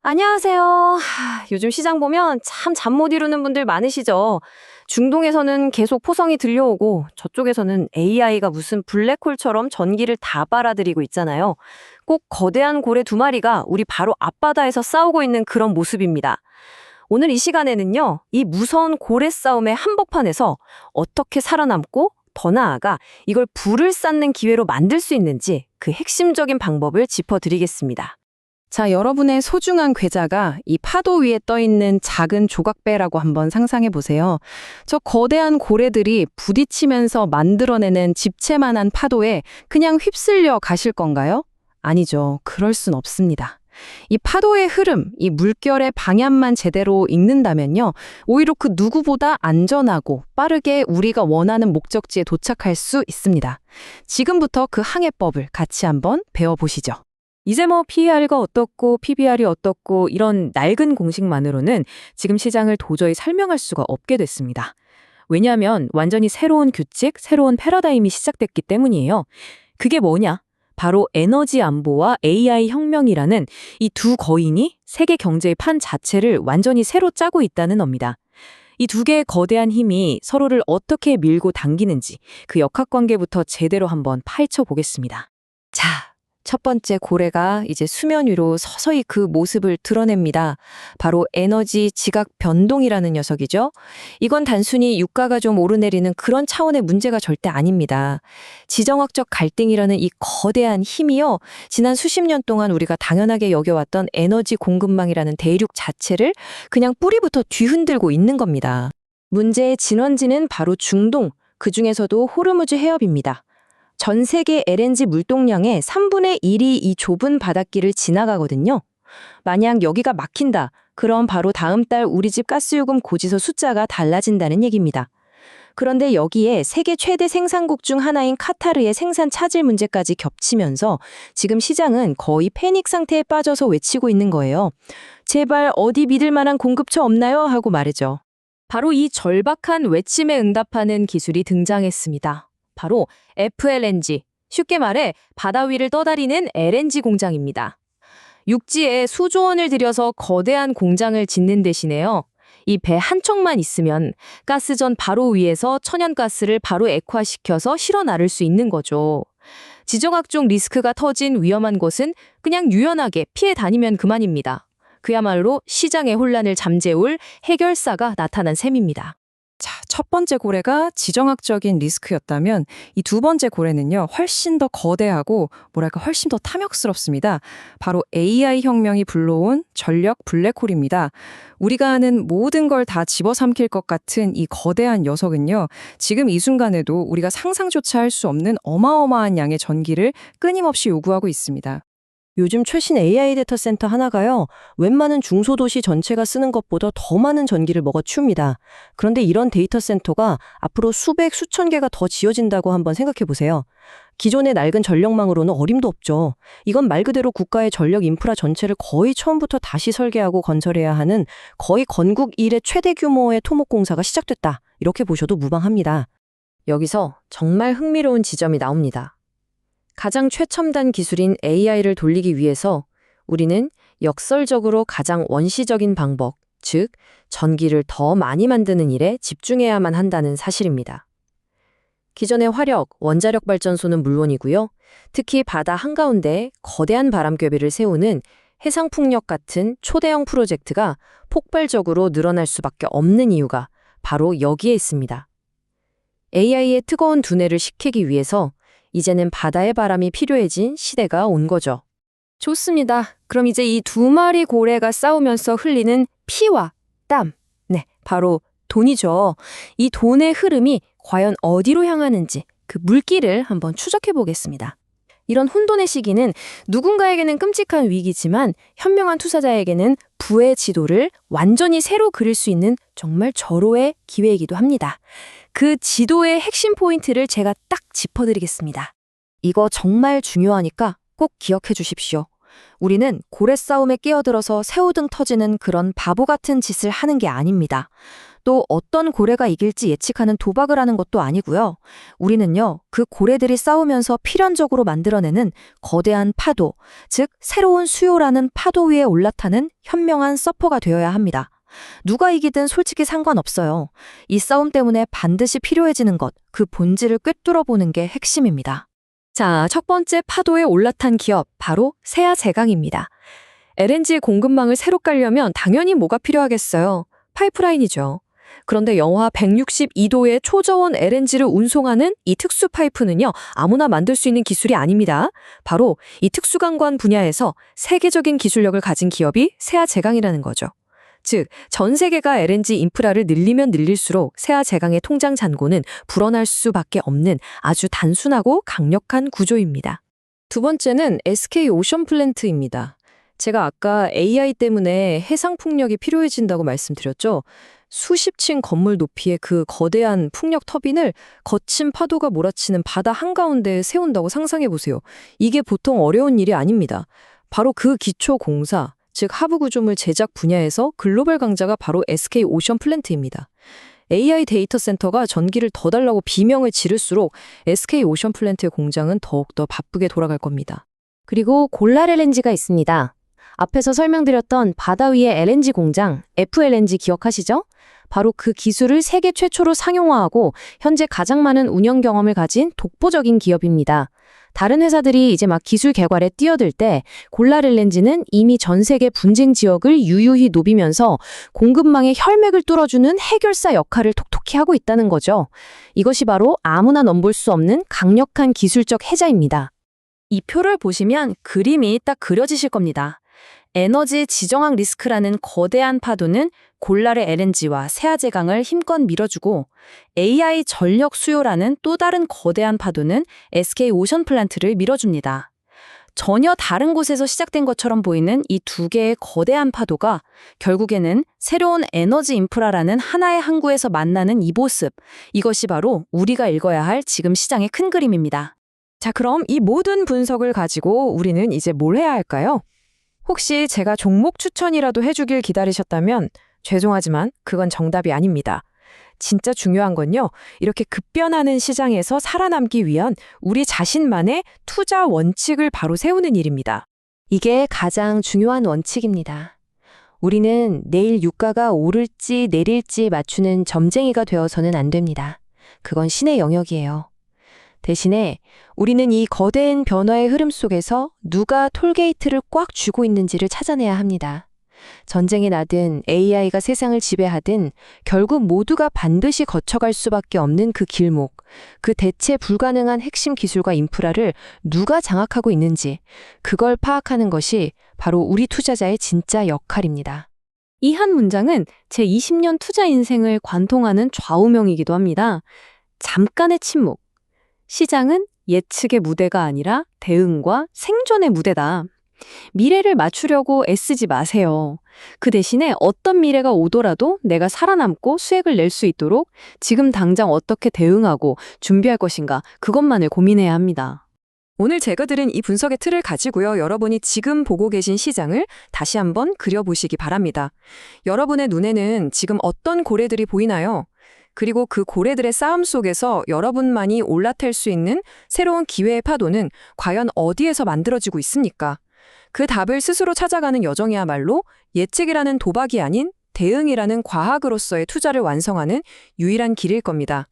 안녕하세요. 요즘 시장 보면 참 잠 못 이루는 분들 많으시죠? 중동에서는 계속 포성이 들려오고 저쪽에서는 AI가 무슨 블랙홀처럼 전기를 다 빨아들이고 있잖아요. 꼭 거대한 고래 두 마리가 우리 바로 앞바다에서 싸우고 있는 그런 모습입니다. 오늘 이 시간에는요, 이 무서운 고래 싸움의 한복판에서 어떻게 살아남고 더 나아가 이걸 불을 쌓는 기회로 만들 수 있는지 그 핵심적인 방법을 짚어드리겠습니다. 자, 여러분의 소중한 괴자가 이 파도 위에 떠 있는 작은 조각배라고 한번 상상해 보세요. 저 거대한 고래들이 부딪히면서 만들어내는 집채만한 파도에 그냥 휩쓸려 가실 건가요? 아니죠. 그럴 순 없습니다. 이 파도의 흐름, 이 물결의 방향만 제대로 읽는다면요. 오히려 그 누구보다 안전하고 빠르게 우리가 원하는 목적지에 도착할 수 있습니다. 지금부터 그 항해법을 같이 한번 배워보시죠. 이제 뭐 PER가 어떻고 PBR이 어떻고 이런 낡은 공식만으로는 지금 시장을 도저히 설명할 수가 없게 됐습니다. 왜냐하면 완전히 새로운 규칙, 새로운 패러다임이 시작됐기 때문이에요. 그게 뭐냐? 바로 에너지 안보와 AI 혁명이라는 이 두 거인이 세계 경제의 판 자체를 완전히 새로 짜고 있다는 겁니다. 이 두 개의 거대한 힘이 서로를 어떻게 밀고 당기는지 그 역학관계부터 제대로 한번 파헤쳐 보겠습니다. 자, 첫 번째 고래가 이제 수면 위로 서서히 그 모습을 드러냅니다. 바로 에너지 지각 변동이라는 녀석이죠. 이건 단순히 유가가 좀 오르내리는 그런 차원의 문제가 절대 아닙니다. 지정학적 갈등이라는 이 거대한 힘이요. 지난 수십 년 동안 우리가 당연하게 여겨왔던 에너지 공급망이라는 대륙 자체를 그냥 뿌리부터 뒤흔들고 있는 겁니다. 문제의 진원지는 바로 중동, 그중에서도 호르무즈 해협입니다. 전 세계 LNG 물동량의 3분의 1이 이 좁은 바닷길을 지나가거든요. 만약 여기가 막힌다, 그럼 바로 다음 달 우리 집 가스요금 고지서 숫자가 달라진다는 얘기입니다. 그런데 여기에 세계 최대 생산국 중 하나인 카타르의 생산 차질 문제까지 겹치면서 지금 시장은 거의 패닉 상태에 빠져서 외치고 있는 거예요. 제발 어디 믿을 만한 공급처 없나요? 하고 말이죠. 바로 이 절박한 외침에 응답하는 기술이 등장했습니다. 바로 FLNG, 쉽게 말해 바다 위를 떠다니는 LNG 공장입니다. 육지에 수조 원을 들여서 거대한 공장을 짓는 대신에요. 이 배 한 척만 있으면 가스전 바로 위에서 천연가스를 바로 액화시켜서 실어 나를 수 있는 거죠. 지정학적 리스크가 터진 위험한 곳은 그냥 유연하게 피해 다니면 그만입니다. 그야말로 시장의 혼란을 잠재울 해결사가 나타난 셈입니다. 자, 첫 번째 고래가 지정학적인 리스크였다면 이 두 번째 고래는요, 훨씬 더 거대하고 훨씬 더 탐욕스럽습니다. 바로 AI 혁명이 불러온 전력 블랙홀입니다. 우리가 아는 모든 걸 다 집어삼킬 것 같은 이 거대한 녀석은요, 지금 이 순간에도 우리가 상상조차 할 수 없는 어마어마한 양의 전기를 끊임없이 요구하고 있습니다. 요즘 최신 AI 데이터 센터 하나가요, 웬만한 중소도시 전체가 쓰는 것보다 더 많은 전기를 먹어치웁니다. 그런데 이런 데이터 센터가 앞으로 수백, 수천 개가 더 지어진다고 한번 생각해 보세요. 기존의 낡은 전력망으로는 어림도 없죠. 이건 말 그대로 국가의 전력 인프라 전체를 거의 처음부터 다시 설계하고 건설해야 하는 거의 건국 이래 최대 규모의 토목공사가 시작됐다. 이렇게 보셔도 무방합니다. 여기서 정말 흥미로운 지점이 나옵니다. 가장 최첨단 기술인 AI를 돌리기 위해서 우리는 역설적으로 가장 원시적인 방법, 즉 전기를 더 많이 만드는 일에 집중해야만 한다는 사실입니다. 기존의 화력, 원자력 발전소는 물론이고요. 특히 바다 한가운데에 거대한 바람괴비를 세우는 해상풍력 같은 초대형 프로젝트가 폭발적으로 늘어날 수밖에 없는 이유가 바로 여기에 있습니다. AI의 뜨거운 두뇌를 식히기 위해서 이제는 바다의 바람이 필요해진 시대가 온 거죠. 좋습니다. 그럼 이제 이 두 마리 고래가 싸우면서 흘리는 피와 땀, 바로 돈이죠. 이 돈의 흐름이 과연 어디로 향하는지 그 물길을 한번 추적해 보겠습니다. 이런 혼돈의 시기는 누군가에게는 끔찍한 위기지만 현명한 투자자에게는 부의 지도를 완전히 새로 그릴 수 있는 정말 절호의 기회이기도 합니다. 그 지도의 핵심 포인트를 제가 딱 짚어드리겠습니다. 이거 정말 중요하니까 꼭 기억해 주십시오. 우리는 고래 싸움에 끼어들어서 새우등 터지는 그런 바보 같은 짓을 하는 게 아닙니다. 또 어떤 고래가 이길지 예측하는 도박을 하는 것도 아니고요. 우리는요, 그 고래들이 싸우면서 필연적으로 만들어내는 거대한 파도, 즉 새로운 수요라는 파도 위에 올라타는 현명한 서퍼가 되어야 합니다. 누가 이기든 솔직히 상관없어요. 이 싸움 때문에 반드시 필요해지는 것, 그 본질을 꿰뚫어 보는 게 핵심입니다. 자, 첫 번째 파도에 올라탄 기업, 바로 세아제강입니다. LNG 공급망을 새로 깔려면 당연히 뭐가 필요하겠어요? 파이프라인이죠. 그런데 영하 162도의 초저온 LNG를 운송하는 이 특수 파이프는요, 아무나 만들 수 있는 기술이 아닙니다. 바로 이 특수관관 분야에서 세계적인 기술력을 가진 기업이 세아제강이라는 거죠. 즉, 전 세계가 LNG 인프라를 늘리면 늘릴수록 세아제강의 통장 잔고는 불어날 수밖에 없는 아주 단순하고 강력한 구조입니다. 두 번째는 SK 오션 플랜트입니다. 제가 아까 AI 때문에 해상 풍력이 필요해진다고 말씀드렸죠. 수십 층 건물 높이의 그 거대한 풍력 터빈을 거친 파도가 몰아치는 바다 한가운데에 세운다고 상상해 보세요. 이게 보통 어려운 일이 아닙니다. 바로 그 기초 공사, 즉 하부 구조물 제작 분야에서 글로벌 강자가 바로 SK 오션 플랜트입니다. AI 데이터 센터가 전기를 더 달라고 비명을 지를수록 SK 오션 플랜트의 공장은 더욱더 바쁘게 돌아갈 겁니다. 그리고 골랄 LNG가 있습니다. 앞에서 설명드렸던 바다 위의 LNG 공장, FLNG 기억하시죠? 바로 그 기술을 세계 최초로 상용화하고 현재 가장 많은 운영 경험을 가진 독보적인 기업입니다. 다른 회사들이 이제 막 기술 개발에 뛰어들 때 골랄 LNG는 이미 전 세계 분쟁 지역을 유유히 누비면서 공급망의 혈맥을 뚫어주는 해결사 역할을 톡톡히 하고 있다는 거죠. 이것이 바로 아무나 넘볼 수 없는 강력한 기술적 해자입니다. 이 표를 보시면 그림이 딱 그려지실 겁니다. 에너지 지정학 리스크라는 거대한 파도는 골랄의 LNG와 세아제강을 힘껏 밀어주고 AI 전력 수요라는 또 다른 거대한 파도는 SK 오션 플랜트를 밀어줍니다. 전혀 다른 곳에서 시작된 것처럼 보이는 이 두 개의 거대한 파도가 결국에는 새로운 에너지 인프라라는 하나의 항구에서 만나는 이 모습, 이것이 바로 우리가 읽어야 할 지금 시장의 큰 그림입니다. 자, 그럼 이 모든 분석을 가지고 우리는 이제 뭘 해야 할까요? 혹시 제가 종목 추천이라도 해주길 기다리셨다면 죄송하지만 그건 정답이 아닙니다. 진짜 중요한 건요, 이렇게 급변하는 시장에서 살아남기 위한 우리 자신만의 투자 원칙을 바로 세우는 일입니다. 이게 가장 중요한 원칙입니다. 우리는 내일 유가가 오를지 내릴지 맞추는 점쟁이가 되어서는 안 됩니다. 그건 신의 영역이에요. 대신에 우리는 이 거대한 변화의 흐름 속에서 누가 톨게이트를 꽉 쥐고 있는지를 찾아내야 합니다. 전쟁이 나든 AI가 세상을 지배하든 결국 모두가 반드시 거쳐갈 수밖에 없는 그 길목, 그 대체 불가능한 핵심 기술과 인프라를 누가 장악하고 있는지, 그걸 파악하는 것이 바로 우리 투자자의 진짜 역할입니다. 이 한 문장은 제 20년 투자 인생을 관통하는 좌우명이기도 합니다. 잠깐의 침묵. 시장은 예측의 무대가 아니라 대응과 생존의 무대다. 미래를 맞추려고 애쓰지 마세요. 그 대신에 어떤 미래가 오더라도 내가 살아남고 수익을 낼 수 있도록 지금 당장 어떻게 대응하고 준비할 것인가, 그것만을 고민해야 합니다. 오늘 제가 들은 이 분석의 틀을 가지고요, 여러분이 지금 보고 계신 시장을 다시 한번 그려보시기 바랍니다. 여러분의 눈에는 지금 어떤 고래들이 보이나요? 그리고 그 고래들의 싸움 속에서 여러분만이 올라탈 수 있는 새로운 기회의 파도는 과연 어디에서 만들어지고 있습니까? 그 답을 스스로 찾아가는 여정이야말로 예측이라는 도박이 아닌 대응이라는 과학으로서의 투자를 완성하는 유일한 길일 겁니다.